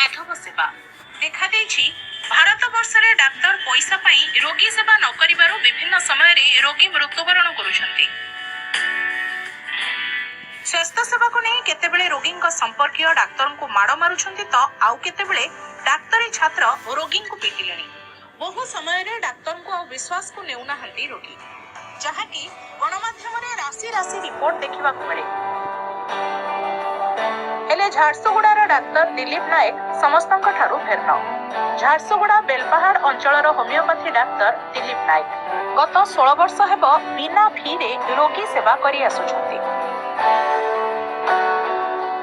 माधव सेवा देखा भारत वर्ष में डाक्तर पैसा रोगी सेवा न करिबारु विभिन्न समय रोगी मृत्युवरण करुछंती। स्वास्थ्य सेवा को नहीं केतेबेले रोगी संपर्कीय डाक्तर को माड़ मारुछंती तो आउ केतेबेले डाक्तरी छात्र रोगी को पिटिलेनी। बहु समय डाक्तर को विश्वास को नेउना हंती रोगी जहाँकि गणमाध्यम राशि राशि रिपोर्ट देखा मिले। हेले झारसुगुड़ार डाक्तर दिलीप नायक समस्त भिन्न। झारसुगुड़ा बेलपाहाड़ अंचल होमियोपैथी डाक्तर दिलीप नायक गत 16 वर्ष हेब बिना फी रे रोगी सेवा करि आसुछंती।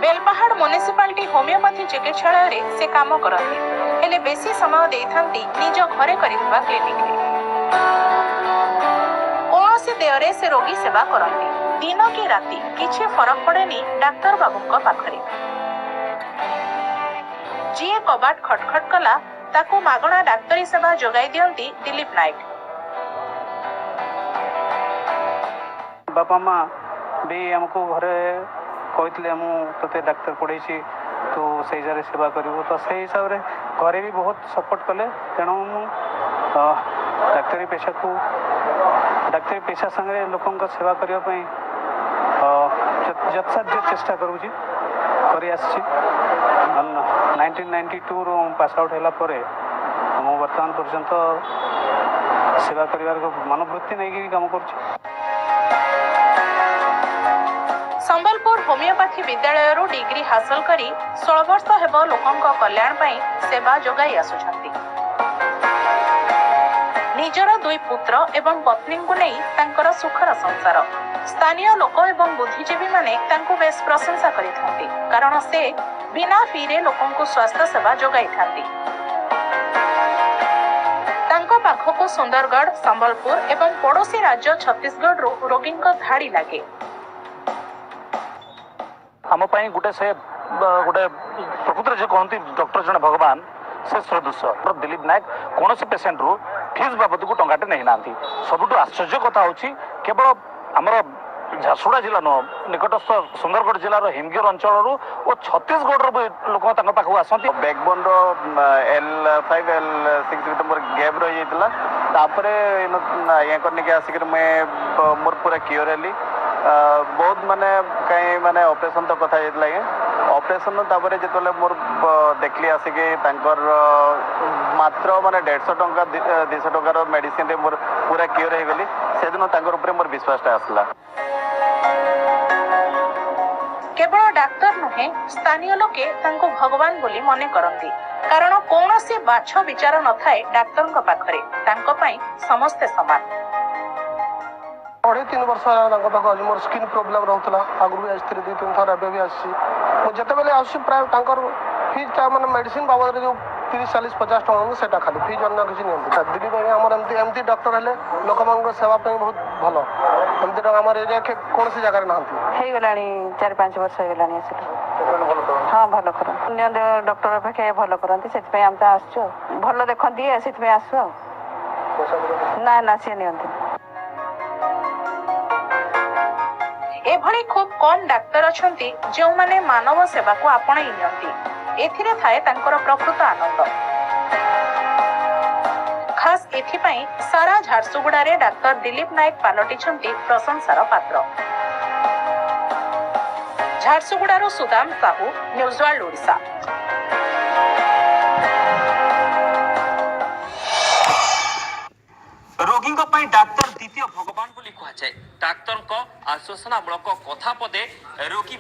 बेलपाहाड़ म्युनिसिपालिटी होमियोपैथी चिकित्सालय रे से काम करती हेले बेसी समय देइथांती निज घरे करितबा क्लिनिक रे। कौनसी देयरे से रोगी सेवा करती। दिन की राति किछि फरक पड़ेनी डाक्तर बाबूंक पाखरे। जी कबाट खटखट कला ताकू मागणा डाक्तरी सेवा जोगाई दियंती दिलीप नायक। बापा माँ भी हमको घरे कहते ते डाक्तर पढ़े तो से सेवा करूँ तो से हिसाब से घरे भी बहुत सपोर्ट कले। तेणु डाक्तरी पेशा संगे लोकों सेवा करने यथासाध्य चेष्टा करुँची कर 1992 रू पास आउट होला परे मु वर्तमान पर्यंत सेवा करिवार मनोवृत्ति नहीं काम कर। संबलपुर होमियोपैथी विद्यालय डिग्री हासिल करी 16 वर्ष हेब लोकों कल्याण पई सेवा जोगाई आसुछंती। निजर 2 पुत्र एवं पत्नी को नहीं तांकर सुखर संसार। स्थानीय लोक एवं बुद्धिजीवी माने तांको बेस प्रशंसा करिथांती कारण से बिना फी रे लोकों को स्वास्थ्य सेवा जोगाई थांती। तांको पाखको सुंदरगढ़ संबलपुर एवं पड़ोसी राज्य छत्तीसगढ़ रोगी धाड़ी लगे। आम गोटे से गोटे प्रकृति जो कहती डॉक्टर जन भगवान से सदृश दिलीप नायक कौन से पेसेंट रु फीस बाबद को टंकाटे नहीं ना। सबुठ आश्चर्य कथा हूँ केवल आमर झारसुगुड़ा जिला नुह निकटस्थ सुंदरगढ़ जिलार हिमगिर अंचल और छत्तीसगढ़ लोक पाखक आसती। बैकबोन L5 L6 मोर गैप रही जाता आसिक मोर पूरा क्योर हेली बहुत माने कहीं माने ऑपरेशन तो कथा ऑपरेशन जो मोर देखली आसिक मात्र माने 150 टंका 200 टंकार मेडिसिन मोर पूरा क्योर हो गली से दिन मोर विश्वास आसला। केवल डाक्तर नुहे स्थानीय लोके तांको भगवान बोली मने करंती कारण कौन से बाछ विचार न थाए डाक्तर पाखरे तांको पई समस्ते समान। 3 वर्ष मोर स्किन प्रोब्लेम रोला आगु भी आसती 2-3 थर एवं भी आसते आस प्राय फीज मैंने मेडिसिन बाबद जो 30-40-50 टका से खाली फीज अन्य किसी नहीं। दिल्ली में आम एमती डॉक्टर हेले लोक सेवा बहुत भल एमती आम एरिया कौन सी जगह ना 4-5 वर्ष हाँ भल कर अन्य डॉक्टर अपेक्षा भल करती से आम तो भल देखती आस ना ना सी नि एभली खूब कम डाक्तर अछंती जो माने मानव सेवा को आपणाई नियंती। एथिरे थाए तांकर प्रकृत आनंद। खास एथिपाई सारा झारसुगुड़ा रे डाक्तर दिलीप नायक पालटिछंती प्रशंसार पात्र। झारसुगुड़ारू सुदाम साहू, न्यूज वर्ल्ड ओडिशा। रोगी डाक्तर द्वितीय भगवान बोली कहुए। डाक्तर आश्वासनामूलक कथा पदे रोगी